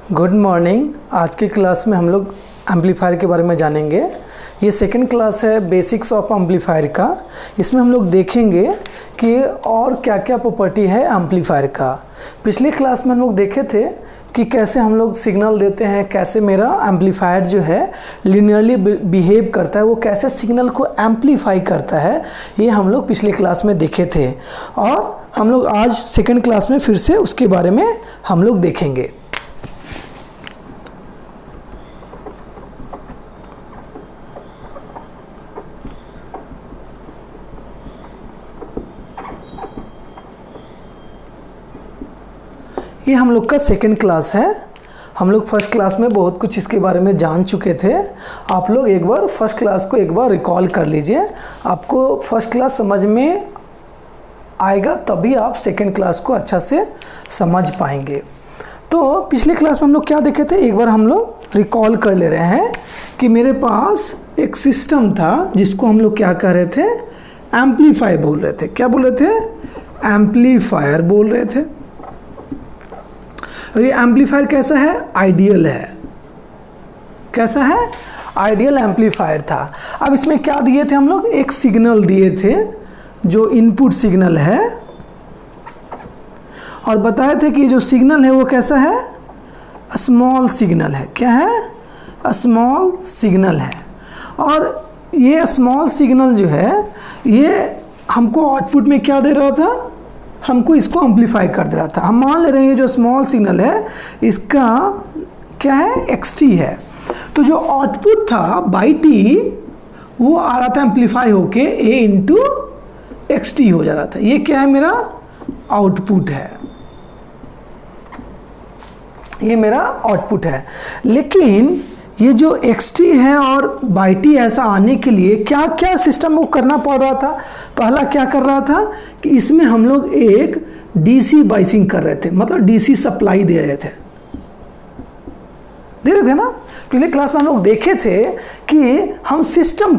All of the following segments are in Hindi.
Good morning. आज की क्लास में हम लोग एम्पलीफायर के बारे में जानेंगे। ये सेकंड क्लास है बेसिक्स ऑफ एम्पलीफायर का। इसमें हम लोग देखेंगे कि और क्या क्या प्रॉपर्टी है एम्पलीफायर का। पिछली क्लास में हम लोग देखे थे कि कैसे हम लोग सिग्नल देते हैं, कैसे मेरा एम्पलीफायर जो है लीनियरली बिहेव करता है, वो कैसे सिग्नल को एम्पलीफाई करता है, ये हम लोग पिछले क्लास में देखे थे। और हम लोग आज सेकंड क्लास में फिर से उसके बारे में हम लोग देखेंगे। ये हम लोग का सेकंड क्लास है। हम लोग फर्स्ट क्लास में बहुत कुछ इसके बारे में जान चुके थे। आप लोग एक बार फर्स्ट क्लास को एक बार रिकॉल कर लीजिए, आपको फर्स्ट क्लास समझ में आएगा, तभी आप सेकंड क्लास को अच्छा से समझ पाएंगे। तो पिछले क्लास में हम लोग क्या देखे थे, एक बार हम लोग रिकॉल कर ले रहे हैं कि मेरे पास एक सिस्टम था जिसको हम लोग क्या कह रहे थे, एम्पलीफायर बोल रहे थे। क्या बोल रहे थे? एम्पलीफायर बोल रहे थे। और ये एम्पलीफायर कैसा है? आइडियल है। कैसा है? आइडियल एम्पलीफायर था। अब इसमें क्या दिए थे हम लोग? एक सिग्नल दिए थे जो इनपुट सिग्नल है, और बताए थे कि जो सिग्नल है वो कैसा है? स्मॉल सिग्नल है। क्या है? स्मॉल सिग्नल है। और ये स्मॉल सिग्नल जो है ये हमको आउटपुट में क्या दे रहा था? हमको इसको एम्पलीफाई कर दे रहा था। हम मान ले रहे हैं जो स्मॉल सिग्नल है इसका क्या है? XT है। तो जो आउटपुट था बाई टी वो आ रहा था एम्पलीफाई होके A इंटू XT हो जा रहा था। ये क्या है? मेरा आउटपुट है। ये मेरा आउटपुट है। लेकिन ये जो XT है और बाई टी ऐसा आने के लिए क्या क्या सिस्टम को करना पड़ रहा था? पहला क्या कर रहा था कि इसमें हम लोग एक DC बाइसिंग कर रहे थे, मतलब DC सप्लाई दे रहे थे ना। पिछले क्लास में हम लोग देखे थे कि हम सिस्टम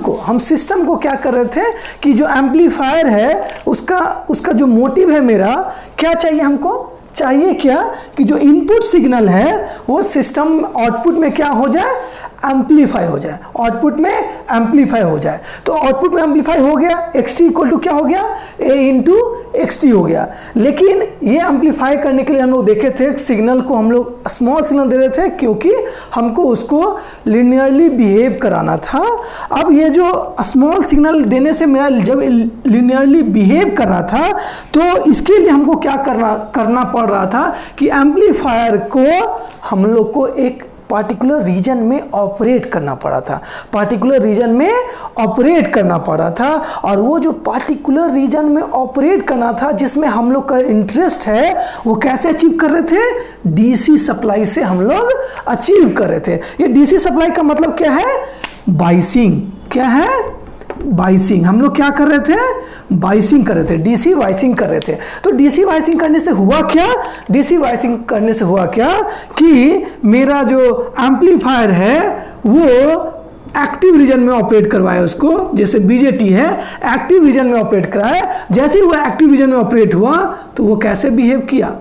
को क्या कर रहे थे कि जो एम्पलीफायर है उसका जो मोटिव है मेरा, क्या चाहिए हमको? चाहिए क्या कि जो इनपुट सिग्नल है वो सिस्टम आउटपुट में क्या हो जाए? एम्पलीफाई हो जाए। आउटपुट में एम्पलीफाई हो जाए। तो आउटपुट में एम्पलीफाई हो गया, XT इक्वल टू क्या हो गया? A इंटू XT हो गया। लेकिन ये एम्पलीफाई करने के लिए हम लोग देखे थे सिग्नल को हम लोग स्मॉल सिग्नल दे रहे थे, क्योंकि हमको उसको लिनियरली बिहेव कराना था। अब ये जो स्मॉल सिग्नल देने से मेरा जब लिनियरली बिहेव कर रहा था, तो इसके लिए हमको क्या करना पड़ रहा था कि एम्पलीफायर को हम लोग को एक पार्टिकुलर रीजन में ऑपरेट करना पड़ा था। और वो जो पार्टिकुलर रीजन में ऑपरेट करना था जिसमें हम लोग का इंटरेस्ट है, वो कैसे अचीव कर रहे थे? DC सप्लाई से हम लोग अचीव कर रहे थे। ये DC सप्लाई का मतलब क्या है? बाइसिंग। क्या है? बाइसिंग। हम लोग क्या कर रहे थे? बाइसिंग कर रहे थे, DC बाइसिंग कर रहे थे। तो DC बाइसिंग करने से हुआ क्या? DC बाइसिंग करने से हुआ क्या कि मेरा जो एम्पलीफायर है वो एक्टिव रीजन में ऑपरेट करवाया उसको, जैसे BJT है, एक्टिव रीजन में ऑपरेट कराया। जैसे ही वो एक्टिव रीजन में ऑपरेट हुआ तो वो कैसे बिहेव किया?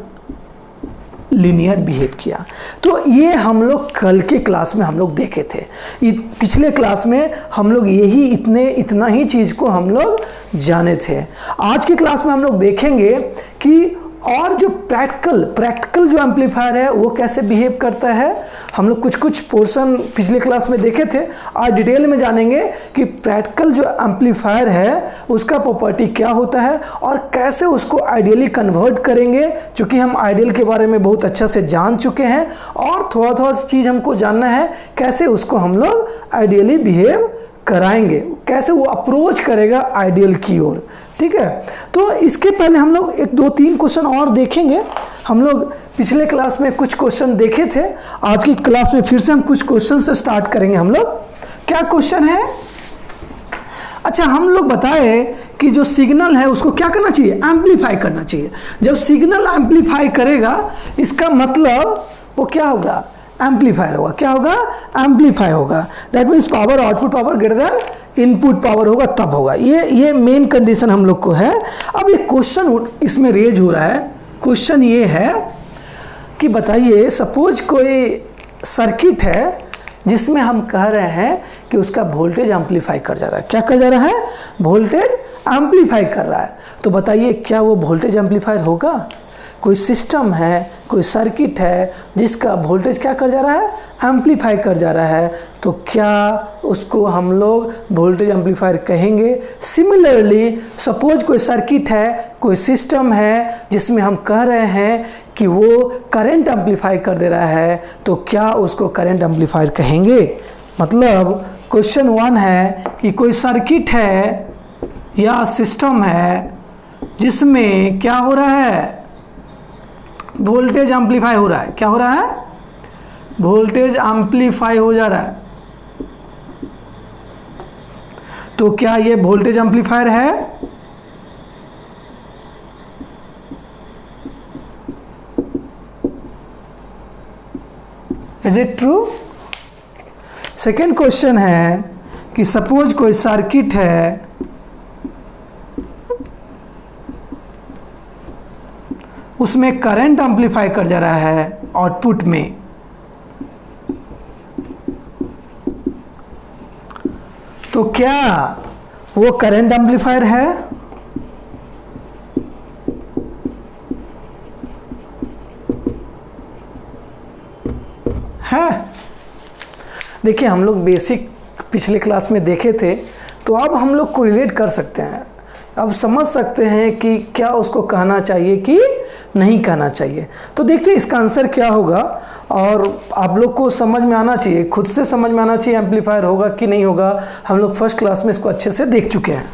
लीनियर बिहेव किया। तो ये हम लोग कल के क्लास में हम लोग देखे थे। पिछले क्लास में हम लोग इतना ही चीज़ को हम लोग जाने थे। आज की क्लास में हम लोग देखेंगे कि और जो प्रैक्टिकल जो एम्पलीफायर है वो कैसे बिहेव करता है। हम लोग कुछ पोर्शन पिछले क्लास में देखे थे। आज डिटेल में जानेंगे कि प्रैक्टिकल जो एम्पलीफायर है उसका प्रॉपर्टी क्या होता है और कैसे उसको आइडियली कन्वर्ट करेंगे। चूँकि हम आइडियल के बारे में बहुत अच्छा से जान चुके हैं और थोड़ा चीज़ हमको जानना है कैसे उसको हम लोग आइडियली बिहेव कराएंगे, कैसे वो अप्रोच करेगा आइडियल की ओर। ठीक है, तो इसके पहले हम लोग 1-2-3 क्वेश्चन और देखेंगे। हम लोग पिछले क्लास में कुछ क्वेश्चन देखे थे, आज की क्लास में फिर से हम कुछ क्वेश्चन से स्टार्ट करेंगे। हम लोग क्या क्वेश्चन है? अच्छा, हम लोग बताए कि जो सिग्नल है उसको क्या करना चाहिए? एम्पलीफाई करना चाहिए। जब सिग्नल एम्पलीफाई करेगा इसका मतलब वो क्या होगा? एम्पलीफायर होगा। क्या होगा? एम्पलीफाई होगा। That means power, output power greater than input power होगा, तब होगा। ये मेन कंडीशन हम लोग को है। अब ये क्वेश्चन इसमें रेज हो रहा है। क्वेश्चन ये है कि बताइए सपोज कोई सर्किट है जिसमें हम कह रहे हैं कि उसका वोल्टेज एम्पलीफाई कर जा रहा है। क्या कर जा रहा है? वोल्टेज एम्पलीफाई कर रहा है। तो बताइए क्या वो वोल्टेज एम्पलीफायर होगा? कोई सिस्टम है, कोई सर्किट है जिसका वोल्टेज क्या कर जा रहा है? एम्पलीफाई कर जा रहा है, तो क्या उसको हम लोग वोल्टेज एम्पलीफायर कहेंगे? सिमिलरली सपोज कोई सर्किट है, कोई सिस्टम है जिसमें हम कह रहे हैं कि वो करंट एम्पलीफाई कर दे रहा है, तो क्या उसको करंट एम्पलीफायर कहेंगे? मतलब क्वेश्चन 1 है कि कोई सर्किट है या सिस्टम है जिसमें क्या हो रहा है? वोल्टेज एम्पलीफाई हो रहा है। क्या हो रहा है? वोल्टेज एम्पलीफाई हो जा रहा है। तो क्या ये वोल्टेज एम्पलीफायर है? Is it true? Second question है कि सपोज कोई सर्किट है उसमें करंट एम्पलीफाई कर जा रहा है आउटपुट में, तो क्या वो करंट एम्पलीफायर है? देखिए हम लोग बेसिक पिछले क्लास में देखे थे, तो अब हम लोग को रिलेट कर सकते हैं, अब समझ सकते हैं कि क्या उसको कहना चाहिए कि नहीं कहना चाहिए। तो देखते हैं इसका आंसर क्या होगा, और आप लोग को समझ में आना चाहिए, खुद से समझ में आना चाहिए एम्पलीफायर होगा कि नहीं होगा। हम लोग फर्स्ट क्लास में इसको अच्छे से देख चुके हैं।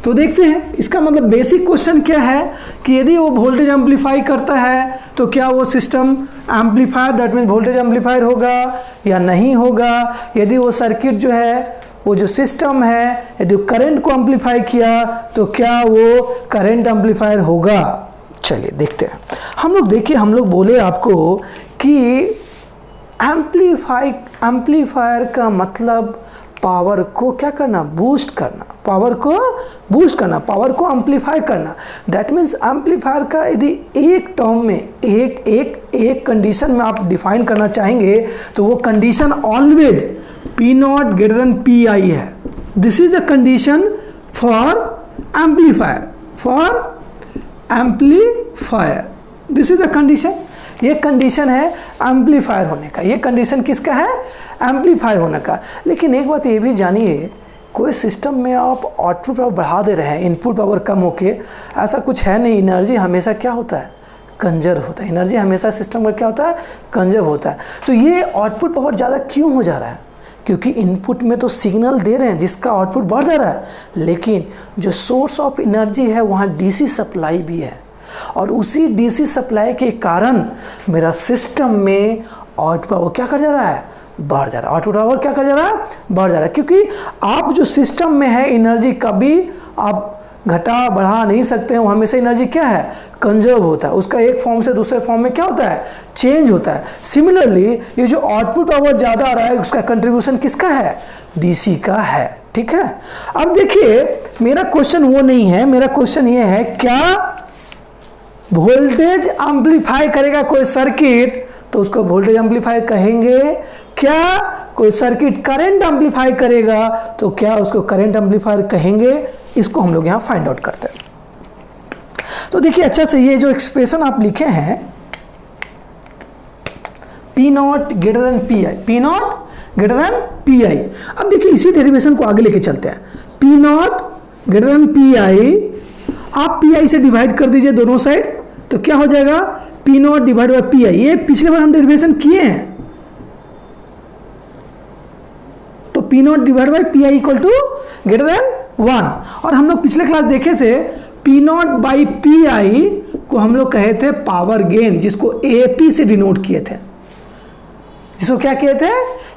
तो देखते हैं इसका मतलब बेसिक क्वेश्चन क्या है कि यदि वो वोल्टेज एम्पलीफाई करता है तो क्या वो system amplifier, that means voltage amplifier होगा या नहीं होगा। यदि वो सर्किट जो है, वो जो सिस्टम है, यदि करंट को एम्पलीफाई किया तो क्या वो करंट एम्पलीफायर होगा। चलिए देखते हैं। हम लोग बोले आपको कि एम्पलीफायर का मतलब पावर को क्या करना? बूस्ट करना, पावर को बूस्ट करना, पावर को एम्पलीफाई करना। दैट मीन्स एम्पलीफायर का यदि एक टर्म में एक कंडीशन में आप डिफाइन करना चाहेंगे तो वो condition always P0 greater than Pi है। This is the condition for amplifier, this is the condition. ये कंडीशन है एम्पलीफायर होने का। ये कंडीशन किसका है? एम्पलीफायर होने का। लेकिन एक बात ये भी जानिए, कोई सिस्टम में आप आउटपुट पावर बढ़ा दे रहे हैं, इनपुट पावर कम होके, ऐसा कुछ है नहीं। एनर्जी हमेशा क्या होता है? कंजर्व होता है। एनर्जी हमेशा सिस्टम में क्या होता है? कंजर्व होता है। तो ये आउटपुट पावर ज़्यादा क्यों हो जा रहा है? क्योंकि इनपुट में तो सिग्नल दे रहे हैं जिसका आउटपुट बढ़ जा रहा है, लेकिन जो सोर्स ऑफ एनर्जी है वहाँ डीसी सप्लाई भी है, और उसी डीसी सप्लाई के कारण मेरा सिस्टम में आउटपुट पावर क्या कर जा रहा है? बढ़ जा रहा है। आउटपुट पावर क्या कर जा रहा है? बढ़ जा रहा है। क्योंकि आप जो सिस्टम में है एनर्जी कभी आप घटा बढ़ा नहीं सकते हैं, वो हमेशा एनर्जी क्या है? कंजर्व होता है। उसका एक फॉर्म से दूसरे फॉर्म में क्या होता है? चेंज होता है। सिमिलरली ये जो आउटपुट पावर ज़्यादा आ रहा है उसका कंट्रीब्यूशन किसका है? डीसी का है। ठीक है। अब देखिए मेरा क्वेश्चन वो नहीं है, मेरा क्वेश्चन ये है क्या वोल्टेज एम्पलीफाई करेगा कोई सर्किट तो उसको वोल्टेज एम्पलीफायर कहेंगे? क्या कोई सर्किट करंट एम्पलीफाई करेगा तो क्या उसको करंट एम्पलीफायर कहेंगे? इसको हम लोग यहाँ फाइंड आउट करते हैं। तो देखिए अच्छा से ये जो एक्सप्रेशन आप लिखे हैं P0 greater than Pi, P0 greater than Pi। अब देखिए इसी डेरिवेशन को आगे लेके चलते हैं। P0 greater than Pi, आप Pi से डिवाइड कर दीजिए दोनों साइड, तो क्या हो जाएगा? P0 divide by Pi। ये पिछले बार हम डेरिवेशन किए हैं, तो P0 divide by Pi equal to greater than 1। और हम लोग पिछले क्लास देखे थे P0 बाई Pi को हम लोग कहे थे पावर गेन, जिसको AP से डिनोट किए थे, जिसको क्या किए थे?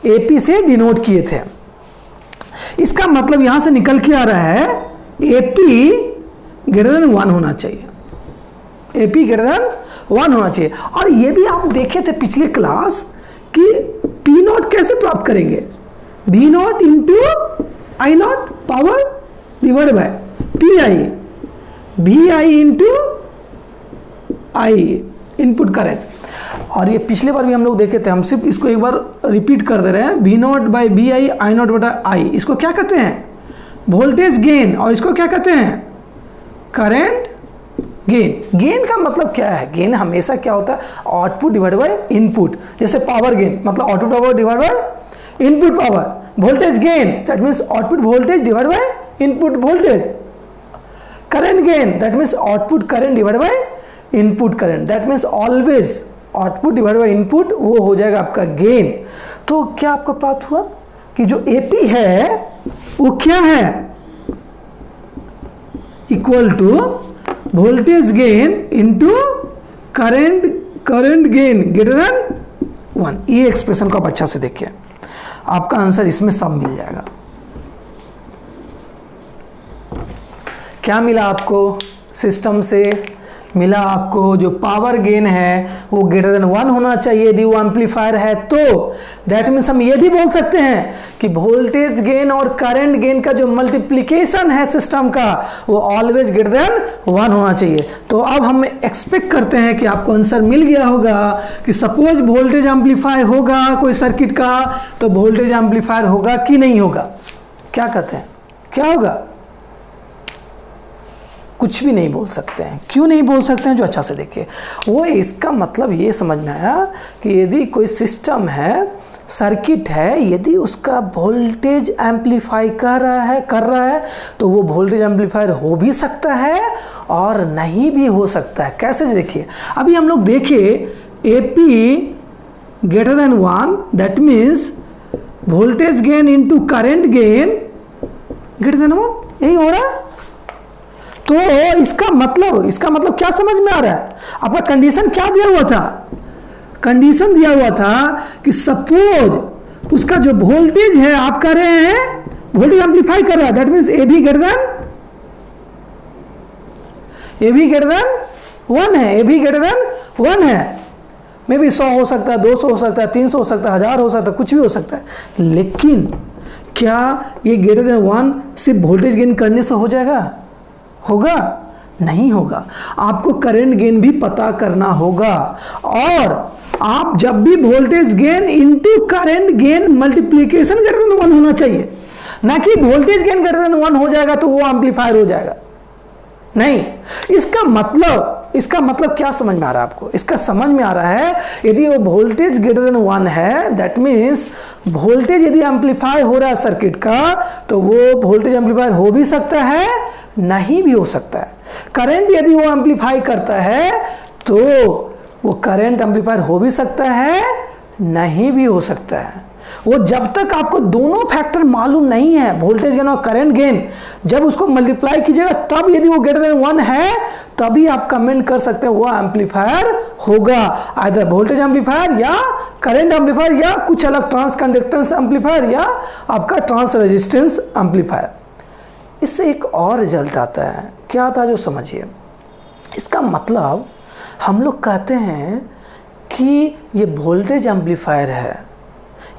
AP से डिनोट किए थे। इसका मतलब यहां से निकल के आ रहा है AP ग्रेटर देन 1 होना चाहिए, AP ग्रेटर देन 1 होना चाहिए। और ये भी आप देखे थे पिछले क्लास कि P0 कैसे प्राप्त करेंगे? V0 into I0 power divide by Pi, Vi into I input current. और ये पिछले बार भी हम लोग देखे थे, हम सिर्फ इसको एक बार रिपीट कर दे रहे हैं। V naught by B I, I naught बटा आई, इसको क्या कहते हैं? Voltage gain. और इसको क्या कहते हैं? Current gain. गेन का मतलब क्या है? गेन हमेशा क्या होता है? Output divide by input. जैसे पावर गेन मतलब output power divide by input power. Voltage gain that means output voltage divide by input voltage. Current gain that means output current divide by input current. That means always output divide by input, वो हो जाएगा आपका गेन। तो क्या आपको प्राप्त हुआ कि जो एपी है वो क्या है? Equal to voltage gain into current gain greater than 1। ये एक्सप्रेशन को आप अच्छा से देखिए, आपका आंसर इसमें सब मिल जाएगा। क्या मिला आपको? सिस्टम से मिला आपको जो पावर गेन है वो ग्रेटर देन 1 होना चाहिए यदि वो एम्पलीफायर है। तो दैट मीन्स हम ये भी बोल सकते हैं कि वोल्टेज गेन और करंट गेन का जो मल्टीप्लिकेशन है सिस्टम का वो ऑलवेज ग्रेटर देन 1 होना चाहिए। तो अब हम एक्सपेक्ट करते हैं कि आपको आंसर मिल गया होगा कि सपोज वोल्टेज एम्पलीफायर होगा कोई सर्किट का, तो वोल्टेज एम्पलीफायर होगा कि नहीं होगा? क्या कहते हैं, क्या होगा? कुछ भी नहीं बोल सकते हैं। क्यों नहीं बोल सकते हैं? जो अच्छा से देखिए, वो इसका मतलब ये समझ में आया कि यदि कोई सिस्टम है, सर्किट है, यदि उसका वोल्टेज एम्पलीफाई कर रहा है तो वो वोल्टेज एम्पलीफायर हो भी सकता है और नहीं भी हो सकता है। कैसे? देखिए, अभी हम लोग देखिए AP greater than 1 that means voltage gain into current gain greater than 1, यही हो रहा है। तो इसका मतलब क्या समझ में आ रहा है? आपका कंडीशन क्या दिया हुआ था? कंडीशन दिया हुआ था कि सपोज उसका जो वोल्टेज है आप कह रहे हैं वोल्टेज एम्पलीफाई कर रहा है, दैट मीन्स ए भी ग्रेटर देन 1 है। ए भी ग्रेटर देन 1 है। मे भी 100 हो सकता है, 200 हो सकता है, 300 हो सकता है, 1000 हो सकता है, कुछ भी हो सकता है। लेकिन क्या ये ग्रेटर देन 1 सिर्फ वोल्टेज गेन करने से हो जाएगा? होगा? नहीं होगा। आपको करंट गेन भी पता करना होगा। और आप जब भी voltage gain into current gain multiplication greater than 1 होना चाहिए, ना कि वोल्टेज गेन ग्रेटर देन 1 हो जाएगा तो वो एम्पलीफायर हो जाएगा। नहीं, इसका मतलब क्या समझ में आ रहा है आपको? इसका समझ में आ रहा है यदि वो वोल्टेज ग्रेटर देन 1 है दैट मीन्स वोल्टेज यदि एम्पलीफाई हो रहा है सर्किट का तो वो वोल्टेज एम्पलीफायर हो भी सकता है, नहीं भी हो सकता है। करंट यदि वो एम्पलीफाई करता है तो वो करंट एम्पलीफायर हो भी सकता है, नहीं भी हो सकता है। वो जब तक आपको दोनों फैक्टर मालूम नहीं है, वोल्टेज गेन और करंट गेन, जब उसको मल्टीप्लाई कीजिएगा तब यदि वो ग्रेटर देन 1 है तभी आप कमेंट कर सकते हैं वो एम्पलीफायर होगा। आइदर वोल्टेज एम्पलीफायर या करंट एम्पलीफायर या कुछ अलग ट्रांस कंडक्टेंस एम्पलीफायर या आपका ट्रांस रेजिस्टेंस एम्पलीफायर। इससे एक और रिजल्ट आता है। क्या आता है जो समझिए। इसका मतलब हम लोग कहते हैं कि ये वोल्टेज एम्पलीफायर है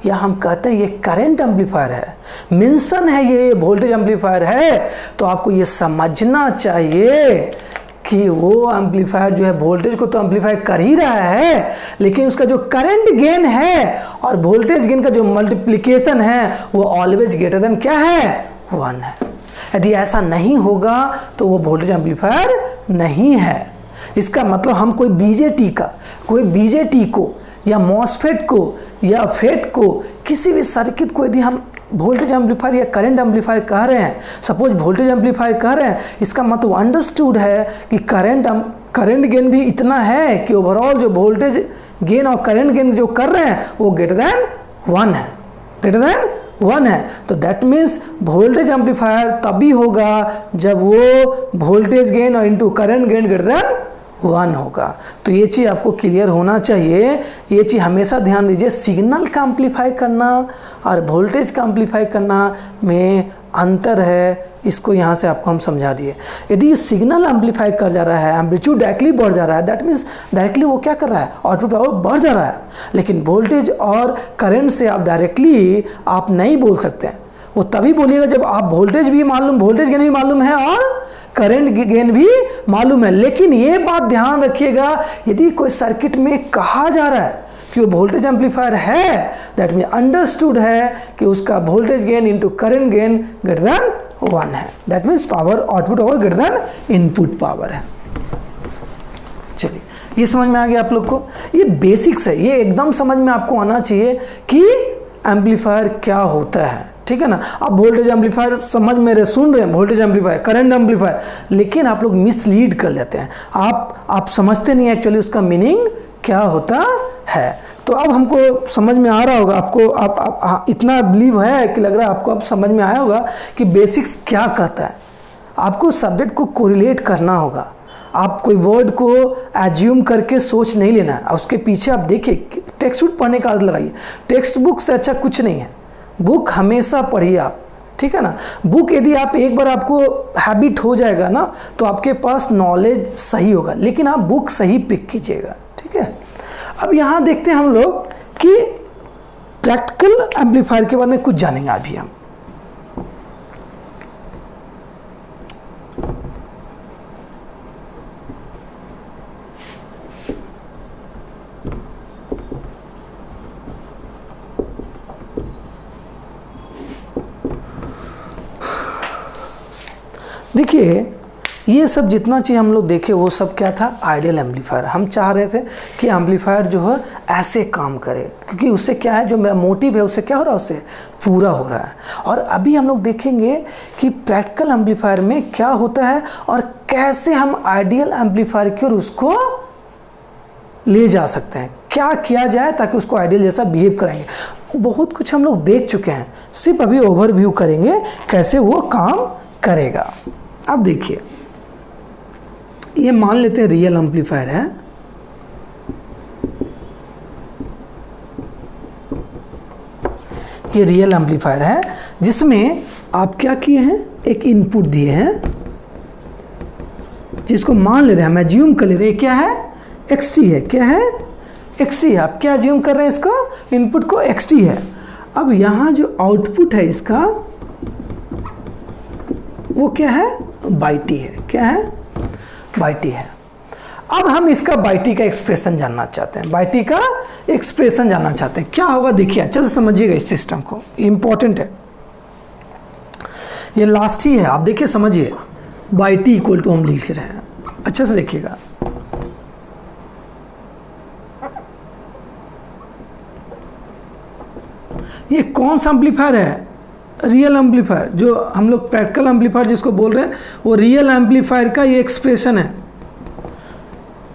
या हम कहते हैं ये करंट एम्पलीफायर है, मेंशन है ये वोल्टेज एम्पलीफायर है, तो आपको ये समझना चाहिए कि वो एम्पलीफायर जो है वोल्टेज को तो एम्पलीफाई कर ही रहा है, लेकिन उसका जो करंट गेन है और वोल्टेज गेन का जो मल्टीप्लिकेशन है वो ऑलवेज ग्रेटर देन क्या है? 1 है। यदि ऐसा नहीं होगा तो वो वोल्टेज एम्पलीफायर नहीं है। इसका मतलब हम कोई बीजेटी को या मॉसफेट को या फेट को किसी भी सर्किट को यदि हम वोल्टेज एम्पलीफायर या करंट एम्पलीफायर कह रहे हैं, सपोज वोल्टेज एम्पलीफायर कह रहे हैं, इसका मतलब अंडरस्टूड है कि करंट गेन भी इतना है कि ओवरऑल जो वोल्टेज गेन और करंट गेन जो कर रहे हैं वो ग्रेटर देन 1 है, ग्रेटर देन 1 है। तो दैट मीन्स वोल्टेज एम्पलीफायर तभी होगा जब वो वोल्टेज गेन और into current gain greater than 1 होगा। तो ये चीज़ आपको क्लियर होना चाहिए। ये चीज़ हमेशा ध्यान दीजिए, सिग्नल का एम्पलीफाई करना और वोल्टेज का एम्पलीफाई करना में अंतर है। इसको यहाँ से आपको हम समझा दिए। यदि सिग्नल एम्पलीफाई कर जा रहा है, एम्पलीट्यूड डायरेक्टली बढ़ जा रहा है, दैट मीन्स डायरेक्टली वो क्या कर रहा है? आउटपुट पावर बढ़ जा रहा है। लेकिन वोल्टेज और करंट से आप डायरेक्टली आप नहीं बोल सकते हैं। वो तभी बोलिएगा जब आप वोल्टेज गेन भी मालूम है और करंट गेन भी मालूम है। लेकिन ये बात ध्यान रखिएगा, यदि कोई सर्किट में कहा जा रहा है कि वो वोल्टेज एम्पलीफायर है, दैट मीन अंडरस्टूड है कि उसका voltage gain into current gain greater than 1 है। दैट मीन्स पावर आउटपुट और ग्रेटर देन इनपुट पावर है। चलिए, ये समझ में आ गया आप लोग को। ये बेसिक्स है, ये एकदम समझ में आपको आना चाहिए कि एम्पलीफायर क्या होता है, ठीक है ना। आप वोल्टेज एम्पलीफायर समझ मेरे सुन रहे हैं, वोल्टेज एम्पलीफायर, करंट एम्पलीफायर, लेकिन आप लोग मिसलीड कर लेते हैं। आप समझते नहीं एक्चुअली उसका मीनिंग क्या होता है। तो अब हमको समझ में आ रहा होगा आपको, आप इतना बिलीव है कि लग रहा है आपको अब समझ में आया होगा कि बेसिक्स क्या कहता है। आपको सब्जेक्ट को कोरिलेट करना होगा। आप कोई वर्ड को एज्यूम करके सोच नहीं लेना है, उसके पीछे आप देखिए, टेक्स्ट बुक पढ़ने का आदत लगाइए। टेक्स्ट बुक से अच्छा कुछ नहीं है, बुक हमेशा पढ़िए आप, ठीक है ना। बुक यदि आप एक बार आपको हैबिट हो जाएगा ना, तो आपके पास नॉलेज सही होगा, लेकिन आप बुक सही पिक कीजिएगा, ठीक है। अब यहाँ देखते हैं हम लोग कि प्रैक्टिकल एम्पलीफायर के बारे में कुछ जानेंगे अभी हम। देखिए, ये सब जितना चीज़ हम लोग देखे वो सब क्या था, आइडियल एम्पलीफायर। हम चाह रहे थे कि एम्पलीफायर जो है ऐसे काम करे, क्योंकि उससे क्या है, जो मेरा मोटिव है उससे क्या हो रहा है, उससे पूरा हो रहा है। और अभी हम लोग देखेंगे कि प्रैक्टिकल एम्पलीफायर में क्या होता है और कैसे हम आइडियल एम्पलीफायर की ओर उसको ले जा सकते हैं, क्या किया जाए ताकि उसको आइडियल जैसा बिहेव कराएंगे। बहुत कुछ हम लोग देख चुके हैं, सिर्फ अभी ओवरव्यू करेंगे कैसे वो काम करेगा। अब देखिए, ये मान लेते हैं रियल एम्पलीफायर है, ये रियल एम्पलीफायर है जिसमें आप क्या किए हैं, एक इनपुट दिए हैं जिसको मान ले रहे हैं, हम एज्यूम कर ले रहे हैं क्या है, XT है। क्या है, XT है। आप क्या एज्यूम कर रहे हैं, इसको इनपुट को XT है। अब यहाँ जो आउटपुट है इसका वो क्या है, बाई टी है। क्या है, बाई टी है। अब हम इसका बाई टी का एक्सप्रेशन जानना चाहते हैं, बाई टी का एक्सप्रेशन जानना चाहते हैं। क्या होगा देखिए, अच्छे से समझिएगा इस सिस्टम को, इंपॉर्टेंट है, ये लास्ट ही है। आप देखिए, समझिए, बाई टी इक्वल टू हम लिख रहे हैं, अच्छे से देखिएगा। ये कौन सा एम्पलीफायर है, रियल एम्पलीफायर। जो हम लोग प्रैक्टिकल एम्पलीफायर जिसको बोल रहे हैं, वो रियल एम्पलीफायर का ये एक्सप्रेशन है।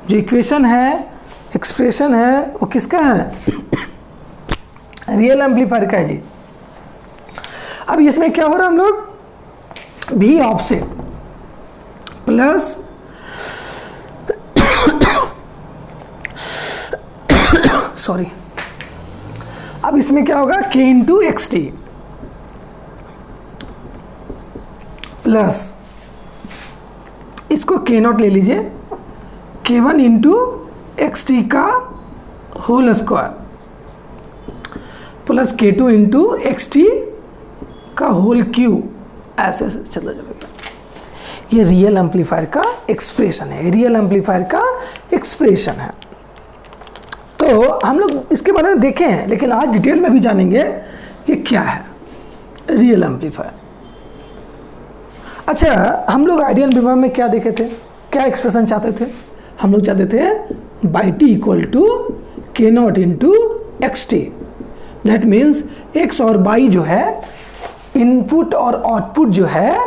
जो इक्वेशन है, एक्सप्रेशन है, वो किसका है, रियल एम्पलीफायर का है जी। अब इसमें क्या हो रहा है, हम लोग भी ऑफसेट प्लस सॉरी, अब इसमें क्या होगा, K इंटू XT प्लस इसको K0 ले लीजिए, K1 इंटू XT का whole square plus K2 into XT का होल क्यू, ऐसे ऐसे चलता जाएगा। ये रियल एम्पलीफायर का एक्सप्रेशन है, रियल एम्पलीफायर का एक्सप्रेशन है। तो हम लोग इसके बारे में देखे हैं, लेकिन आज डिटेल में भी जानेंगे कि क्या है रियल एम्पलीफायर। अच्छा, हम लोग आइडियल एम्पलीफायर में क्या देखे थे, क्या एक्सप्रेशन चाहते थे, हम लोग चाहते थे Y T equal to K0 into XT। That means X और बाई जो है, इनपुट और आउटपुट जो है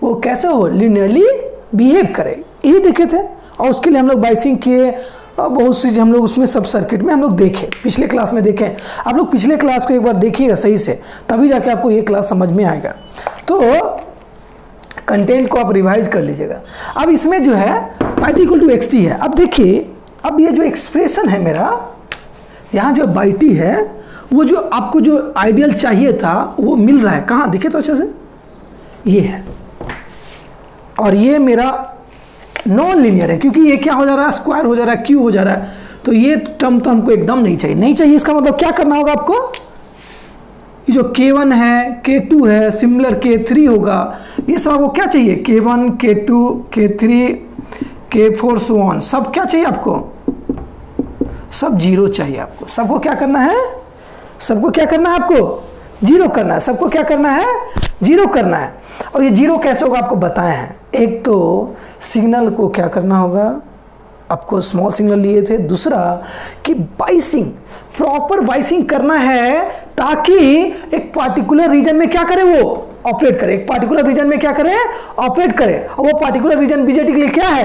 वो कैसे हो, लिनियरली बिहेव करे, ये देखे थे। और उसके लिए हम लोग बाइसिंग किए और बहुत सी हम लोग उसमें सब सर्किट में हम लोग देखे, पिछले क्लास में देखे। आप लोग पिछले क्लास को एक बार देखिएगा सही से, तभी जाके आपको ये क्लास समझ में आएगा। तो कंटेंट को आप रिवाइज कर लीजिएगा। अब इसमें जो है Y T equal to XT है। अब देखिए, अब ये जो एक्सप्रेशन है मेरा, यहाँ जो बाई टी है, वो जो आपको जो आइडियल चाहिए था वो मिल रहा है। कहाँ दिखे तो अच्छे से, ये है। और ये मेरा नॉन लीनियर है, क्योंकि ये क्या हो जा रहा है, स्क्वायर हो जा रहा है, क्यू हो जा रहा है। तो ये टर्म तो हमको एकदम नहीं चाहिए। नहीं चाहिए इसका मतलब क्या करना होगा आपको, कि जो K1 है, K2 है, सिमिलर K3 होगा, ये सब आपको क्या चाहिए, K1, K2, K3, K4 so on, सब क्या चाहिए आपको, सब जीरो चाहिए आपको। सबको क्या करना है, सबको क्या करना है, आपको जीरो करना है। सबको क्या करना है, जीरो करना है। और ये जीरो कैसे होगा आपको बताए हैं। एक तो सिग्नल को क्या करना होगा, आपको स्मॉल सिग्नल लिए थे, दूसरा कि बाइसिंग, प्रॉपर बाइसिंग करना है ताकि एक पार्टिकुलर रीजन में क्या करे, वो ऑपरेट करे, एक पार्टिकुलर रीजन में क्या करे, ऑपरेट करे। और वो पार्टिकुलर रीजन बीजेटी के लिए क्या है,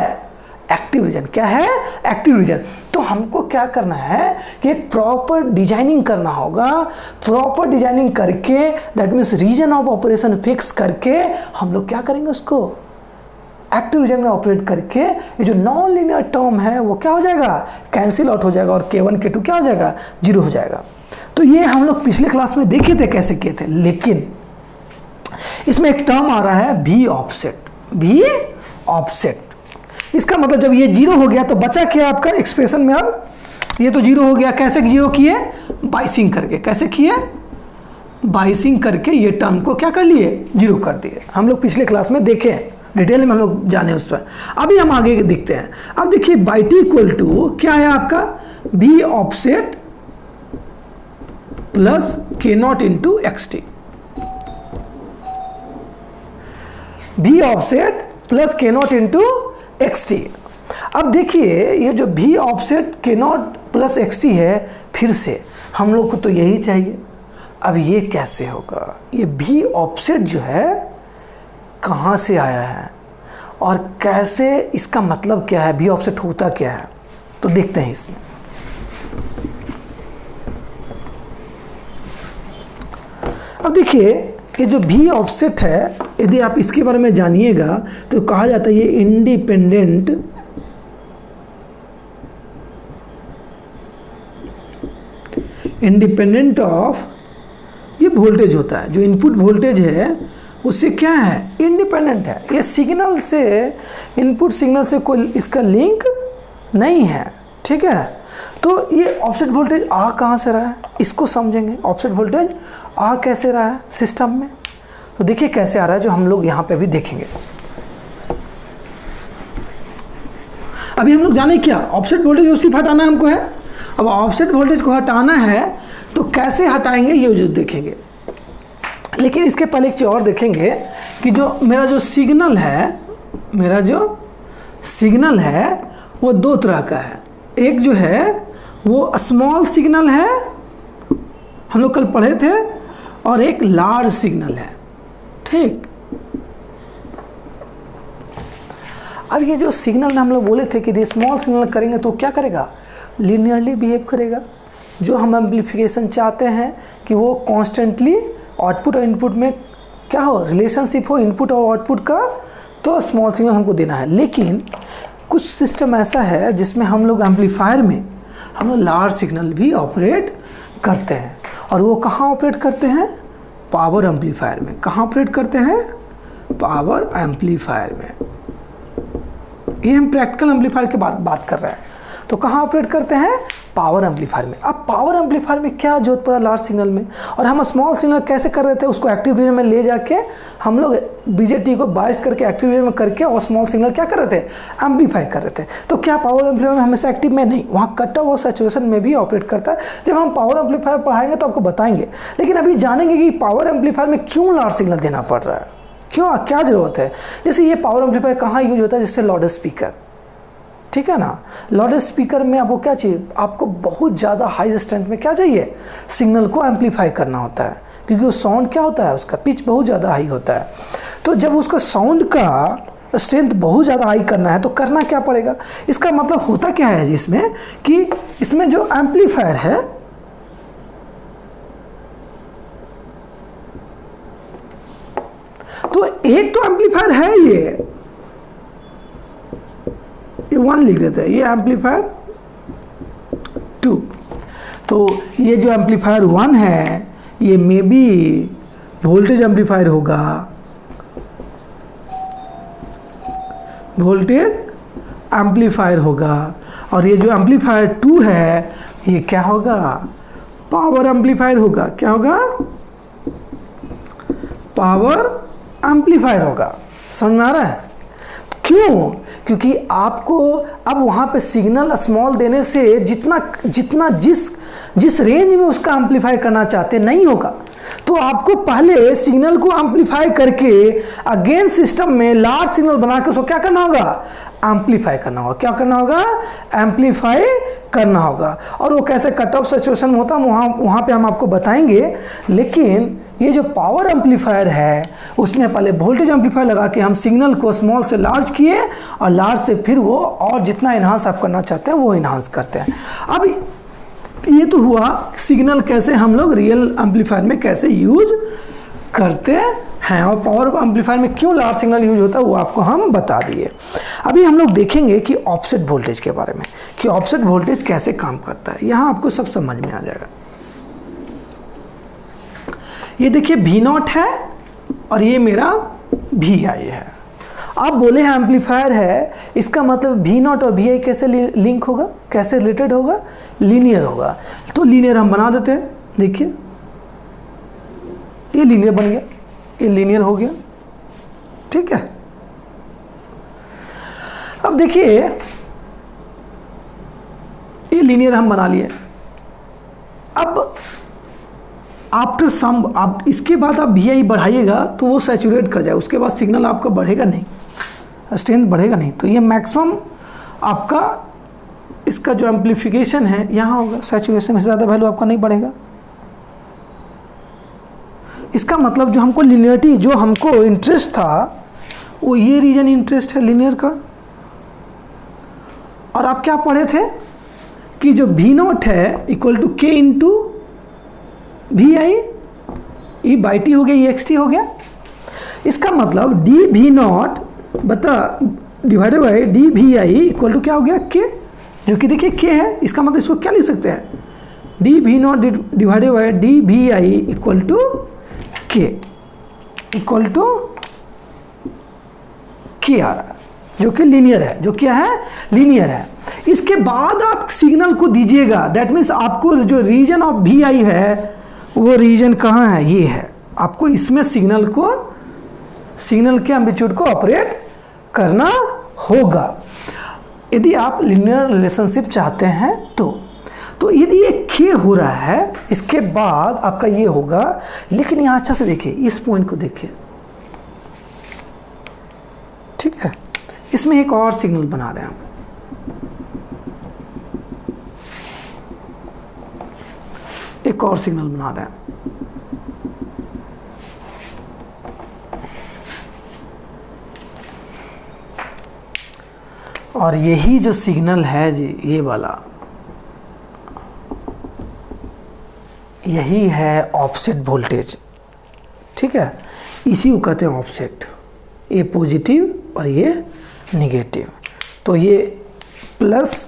एक्टिव रीजन। क्या है, एक्टिव रीजन। तो हमको क्या करना है कि एक प्रॉपर डिजाइनिंग करना होगा। प्रॉपर डिजाइनिंग करके that means region of operation fix करके हम लोग क्या करेंगे, उसको एक्टिव रीजन में ऑपरेट करके ये जो नॉन लीनियर टर्म है वो क्या हो जाएगा, कैंसिल आउट हो जाएगा और K1 K2 क्या हो जाएगा, जीरो हो जाएगा। तो ये हम लोग पिछले क्लास में देखे थे कैसे किए थे। लेकिन इसमें एक टर्म आ रहा है भी ऑफसेट, भी ऑफसेट। इसका मतलब जब ये जीरो हो गया तो बचा क्या आपका एक्सप्रेशन में, अब ये तो जीरो हो गया, कैसे जीरो किए, बाइसिंग करके। कैसे किए, बाइसिंग करके ये टर्म को क्या कर लिए, जीरो कर दिए। हम लोग पिछले क्लास में देखे हैं, डिटेल में हम लोग जाने उस पर। अभी हम आगे देखते हैं। अब देखिए बाई टी इक्वल टू क्या है आपका, B offset plus K0 into XT। B offset plus K0 into XT। अब देखिए ये जो भी ऑफसेट K0 प्लस XT है, फिर से हम लोग को तो यही चाहिए। अब ये कैसे होगा, ये भी ऑफसेट जो है कहाँ से आया है और कैसे, इसका मतलब क्या है, भी ऑफसेट होता क्या है, तो देखते हैं इसमें। अब देखिए ये जो भी ऑफसेट है, यदि आप इसके बारे में जानिएगा तो कहा जाता है ये इंडिपेंडेंट ऑफ, ये वोल्टेज होता है, जो इनपुट वोल्टेज है उससे क्या है, इंडिपेंडेंट है। ये सिग्नल से, इनपुट सिग्नल से कोई इसका लिंक नहीं है, ठीक है। तो ये ऑफसेट वोल्टेज आ कहाँ से रहा है, इसको समझेंगे। ऑफसेट वोल्टेज आ कैसे रहा है सिस्टम में, तो देखिए कैसे आ रहा है, जो हम लोग यहाँ पे भी देखेंगे। अभी हम लोग जाने क्या, ऑफसेट वोल्टेज उसी हटाना हमको है। अब ऑफसेट वोल्टेज को हटाना है तो कैसे हटाएंगे ये जो देखेंगे। लेकिन इसके पहले एक चीज़ और देखेंगे कि जो मेरा जो सिग्नल है वो दो तरह का है। एक जो है वो स्मॉल सिग्नल है, हम लोग कल पढ़े थे, और एक लार्ज सिग्नल है, ठीक। अब ये जो सिग्नल में हम लोग बोले थे कि स्मॉल सिग्नल करेंगे तो क्या करेगा, लीनियरली बिहेव करेगा। जो हम एम्प्लीफिकेशन चाहते हैं कि वो कॉन्स्टेंटली आउटपुट और इनपुट में क्या हो, रिलेशनशिप हो इनपुट और आउटपुट का, तो स्मॉल सिग्नल हमको देना है। लेकिन कुछ सिस्टम ऐसा है जिसमें हम लोग एम्पलीफायर में हम लोग लार्ज सिग्नल भी ऑपरेट करते हैं। और वो कहाँ ऑपरेट करते हैं, पावर एम्पलीफायर में। कहाँ ऑपरेट करते हैं, पावर एम्पलीफायर में। ये हम प्रैक्टिकल एम्पलीफायर की बात कर रहे हैं। तो कहाँ ऑपरेट करते हैं, पावर एम्पलीफायर में। अब पावर एम्पलीफायर में क्या जरूरत पड़ा लार्ज सिग्नल में, और हम स्मॉल सिग्नल कैसे कर रहे थे, उसको एक्टिव रीजन में ले जाके हम लोग बीजेटी को बायस करके एक्टिव रीजन में करके और स्मॉल सिग्नल क्या कर रहे थे, एम्पलीफाई कर रहे थे। तो क्या पावर एम्पलीफायर में हमेशा एक्टिव में नहीं, वहाँ कट ऑफ और सैचुरेशन में भी ऑपरेट करता है। जब हम पावर एम्पलीफायर पढ़ाएंगे तो आपको बताएंगे। लेकिन अभी जानेंगे कि पावर एम्पलीफायर में क्यों लार्ज सिग्नल देना पड़ रहा है, क्यों, क्या जरूरत है। जैसे ये पावर एम्पलीफायर कहाँ यूज होता है, जिससे लाउड स्पीकर, ठीक है ना। लाउड स्पीकर में आपको क्या चाहिए, आपको बहुत ज़्यादा हाई स्ट्रेंथ में क्या चाहिए, सिग्नल को एम्पलीफाई करना होता है, क्योंकि वो साउंड क्या होता है, उसका पिच बहुत ज़्यादा हाई होता है। तो जब उसका साउंड का स्ट्रेंथ बहुत ज़्यादा हाई करना है तो करना क्या पड़ेगा। इसका मतलब होता क्या है इसमें कि इसमें जो एम्पलीफायर है, तो एक तो एम्पलीफायर है, ये 1 लिख देते हैं, ये एम्पलीफायर 2। तो ये जो एम्पलीफायर 1 है ये मे बी वोल्टेज एम्पलीफायर होगा, वोल्टेज एम्पलीफायर होगा। और ये जो एम्पलीफायर 2 है ये क्या होगा, पावर एम्पलीफायर होगा। क्या होगा, पावर एम्पलीफायर होगा। समझ में आ रहा है? क्यों? क्योंकि आपको अब वहाँ पे सिग्नल स्मॉल देने से जितना जिस रेंज में उसका एम्पलीफाई करना चाहते नहीं होगा, तो आपको पहले सिग्नल को एम्पलीफाई करके अगेन सिस्टम में लार्ज सिग्नल बना के उसको क्या करना होगा? एम्पलीफाई करना होगा। क्या करना होगा? एम्पलीफाई करना होगा। और वो कैसे कट ऑफ सिचुएशन में होता है वहाँ पे हम आपको बताएंगे। लेकिन ये जो पावर एम्पलीफायर है उसमें पहले वोल्टेज एम्पलीफायर लगा के हम सिग्नल को स्मॉल से लार्ज किए और लार्ज से फिर वो और जितना इन्हांस आप करना चाहते हैं वो इन्हांस करते हैं। अब ये तो हुआ सिग्नल कैसे हम लोग रियल एम्पलीफायर में कैसे यूज करते हैं, और पावर एम्पलीफायर में क्यों लार्ज सिग्नल यूज होता है वो आपको हम बता दिए। अभी हम लोग देखेंगे कि ऑफसेट वोल्टेज के बारे में, कि ऑफसेट वोल्टेज कैसे काम करता है। यहाँ आपको सब समझ में आ जाएगा। ये देखिए V0 है और ये मेरा VI है। आप बोले हैं एम्पलीफायर है, इसका मतलब V0 और VI कैसे लिंक होगा, कैसे रिलेटेड होगा? लीनियर होगा। तो लीनियर हम बना देते हैं। देखिए ये लीनियर बन गया, ये लीनियर हो गया, ठीक है। अब देखिए ये लीनियर हम बना लिए। अब आफ्टर सम आप इसके बाद आप VI बढ़ाइएगा तो वो सैचुरेट कर जाए, उसके बाद सिग्नल आपका बढ़ेगा नहीं, स्ट्रेंथ बढ़ेगा नहीं। तो ये मैक्सिमम आपका इसका जो एम्पलीफिकेशन है यहाँ होगा, सैचुरेशन से ज़्यादा वैल्यू आपका नहीं बढ़ेगा। इसका मतलब जो हमको लीनियरिटी, जो हमको इंटरेस्ट था वो ये रीजन इंटरेस्ट है लीनियर का। और आप क्या पढ़े थे कि जो V0 है equal to K into VI, ये बाई टी हो गया, ये XT हो गया। इसका मतलब D V0 divided by D VI equal to क्या हो गया? K, जो कि देखिए K है। इसका मतलब इसको क्या लिख सकते हैं? D V0 divided by D VI equal to K, equal to K आ रहा है, जो कि लीनियर है। जो क्या है? लीनियर है। इसके बाद आप सिग्नल को दीजिएगा, दैट मीन्स आपको जो रीजन ऑफ VI है वो रीजन कहाँ है? ये है। आपको इसमें सिग्नल के एम्पलीट्यूड को ऑपरेट करना होगा यदि आप लीनियर रिलेशनशिप चाहते हैं। तो यदि ये K हो रहा है, इसके बाद आपका ये होगा। लेकिन यहाँ अच्छा से देखिए, इस पॉइंट को देखिए, ठीक है। इसमें एक और सिग्नल बना रहे हैं हम, एक और सिग्नल बना रहे हैं। और यही जो सिग्नल है जी, ये वाला, यही है ऑफसेट वोल्टेज, ठीक है। इसी को कहते हैं ऑफसेट। ये पॉजिटिव और ये निगेटिव। तो ये प्लस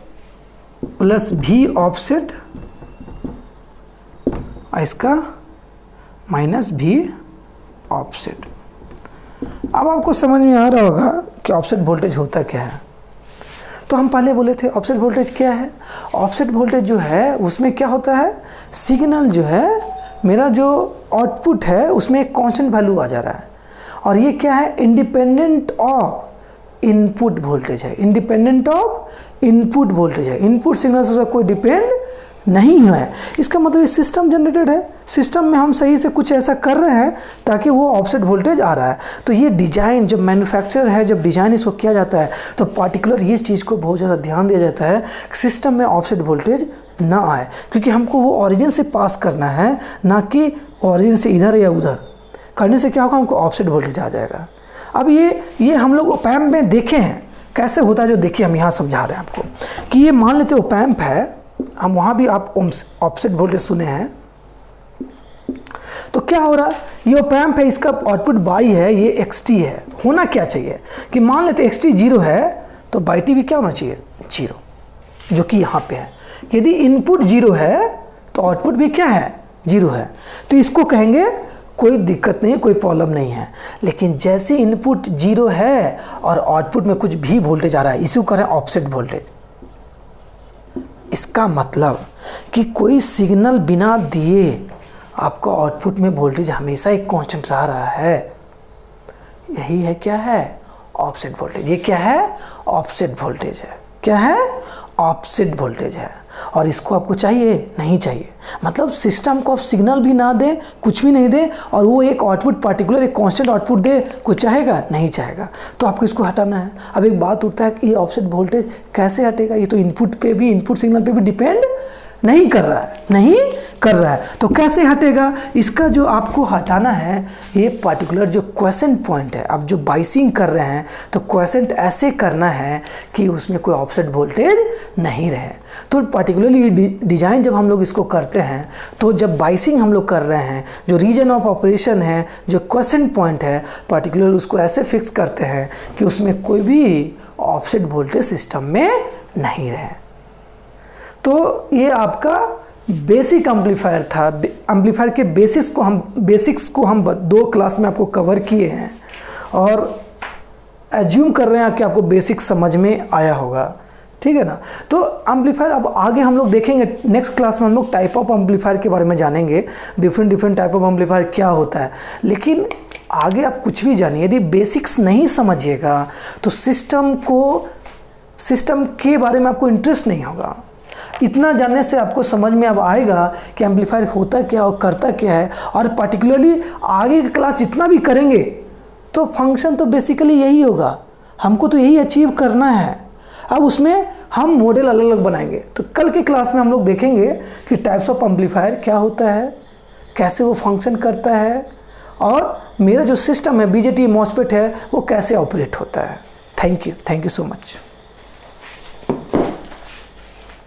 V ऑफसेट और इसका माइनस V ऑफसेट। अब आपको समझ में आ रहा होगा कि ऑफसेट वोल्टेज होता क्या है। तो हम पहले बोले थे ऑफसेट वोल्टेज क्या है। ऑफसेट वोल्टेज जो है उसमें क्या होता है, सिग्नल जो है मेरा जो आउटपुट है उसमें एक कांस्टेंट वैल्यू आ जा रहा है, और ये क्या है, इंडिपेंडेंट ऑफ इनपुट वोल्टेज है। इंडिपेंडेंट ऑफ इनपुट वोल्टेज है, इनपुट सिग्नल से कोई डिपेंड नहीं है। इसका मतलब ये सिस्टम जनरेटेड है, सिस्टम में हम सही से कुछ ऐसा कर रहे हैं ताकि वो ऑफसेट वोल्टेज आ रहा है। तो ये डिजाइन जब मैन्युफैक्चरर है, जब डिजाइन इसको किया जाता है तो पार्टिकुलर ये चीज़ को बहुत ज़्यादा ध्यान दिया जाता है सिस्टम में ऑफसेट वोल्टेज ना आए, क्योंकि हमको वो ओरिजिन से पास करना है, ना कि ओरिजिन से इधर या उधर करने से क्या होगा, हमको ऑफसेट वोल्टेज आ जाएगा। अब ये हम लोग ओपैम्प में देखे हैं कैसे होता है, जो देखिए हम यहाँ समझा रहे हैं आपको कि ये मान लेते ओपैम्प है, हम वहाँ भी आप ऑफसेट वोल्टेज सुने हैं। तो क्या हो रहा है, ये ओपैम्प है, इसका आउटपुट बाई है, ये XT है। होना क्या चाहिए कि मान लेते XT 0 है तो बाई टी भी क्या होना चाहिए, 0, जो कि यहाँ पे है। यदि इनपुट 0 है तो आउटपुट भी क्या है, 0 है। तो इसको कहेंगे कोई दिक्कत नहीं है, कोई प्रॉब्लम नहीं है। लेकिन जैसे इनपुट 0 है और आउटपुट में कुछ भी वोल्टेज आ रहा है, इसी को करें ऑफसेट वोल्टेज। इसका मतलब कि कोई सिग्नल बिना दिए आपका आउटपुट में वोल्टेज हमेशा एक कांस्टेंट रहा है। यही है क्या है, ऑफसेट वोल्टेज। ये क्या है, ऑफसेट वोल्टेज है। क्या है, ऑफसेट वोल्टेज है। और इसको आपको चाहिए, नहीं चाहिए। मतलब सिस्टम को आप सिग्नल भी ना दे, कुछ भी नहीं दे, और वो एक आउटपुट पार्टिकुलर एक कांस्टेंट आउटपुट दे, कुछ चाहेगा, नहीं चाहेगा। तो आपको इसको हटाना है। अब एक बात उठता है कि ये ऑफसेट वोल्टेज कैसे हटेगा, ये तो इनपुट पे भी, इनपुट सिग्नल पे भी डिपेंड नहीं कर रहा है, नहीं कर रहा है। तो कैसे हटेगा, इसका जो आपको हटाना है, ये पार्टिकुलर जो क्वेसेंट पॉइंट है, आप जो बाइसिंग कर रहे हैं तो क्वेसेंट ऐसे करना है कि उसमें कोई ऑफसेट वोल्टेज नहीं रहे। तो पार्टिकुलरली ये डिज़ाइन जब हम लोग इसको करते हैं, तो जब बाइसिंग हम लोग कर रहे हैं, जो रीजन ऑफ ऑपरेशन है, जो क्वेसेंट पॉइंट है, पार्टिकुलर उसको ऐसे फिक्स करते हैं कि उसमें कोई भी ऑफसेट वोल्टेज सिस्टम में नहीं रहे। तो ये आपका बेसिक एम्पलीफायर था। एम्पलीफायर के बेसिक्स को हम 2 क्लास में आपको कवर किए हैं, और एज्यूम कर रहे हैं कि आपको बेसिक समझ में आया होगा, ठीक है ना। तो एम्पलीफायर अब आगे हम लोग देखेंगे, नेक्स्ट क्लास में हम लोग टाइप ऑफ एम्पलीफायर के बारे में जानेंगे, डिफरेंट टाइप ऑफ एम्पलीफायर क्या होता है। लेकिन आगे आप कुछ भी जानिए, यदि बेसिक्स नहीं समझिएगा तो सिस्टम के बारे में आपको इंटरेस्ट नहीं होगा। इतना जानने से आपको समझ में अब आएगा कि एम्पलीफायर होता क्या और करता क्या है, और पार्टिकुलरली आगे की क्लास जितना भी करेंगे तो फंक्शन तो बेसिकली यही होगा, हमको तो यही अचीव करना है। अब उसमें हम मॉडल अलग अलग बनाएंगे। तो कल के क्लास में हम लोग देखेंगे कि टाइप्स ऑफ एम्पलीफायर क्या होता है, कैसे वो फंक्शन करता है, और मेरा जो सिस्टम है बीजेटी मॉसफेट है वो कैसे ऑपरेट होता है। Thank you so much.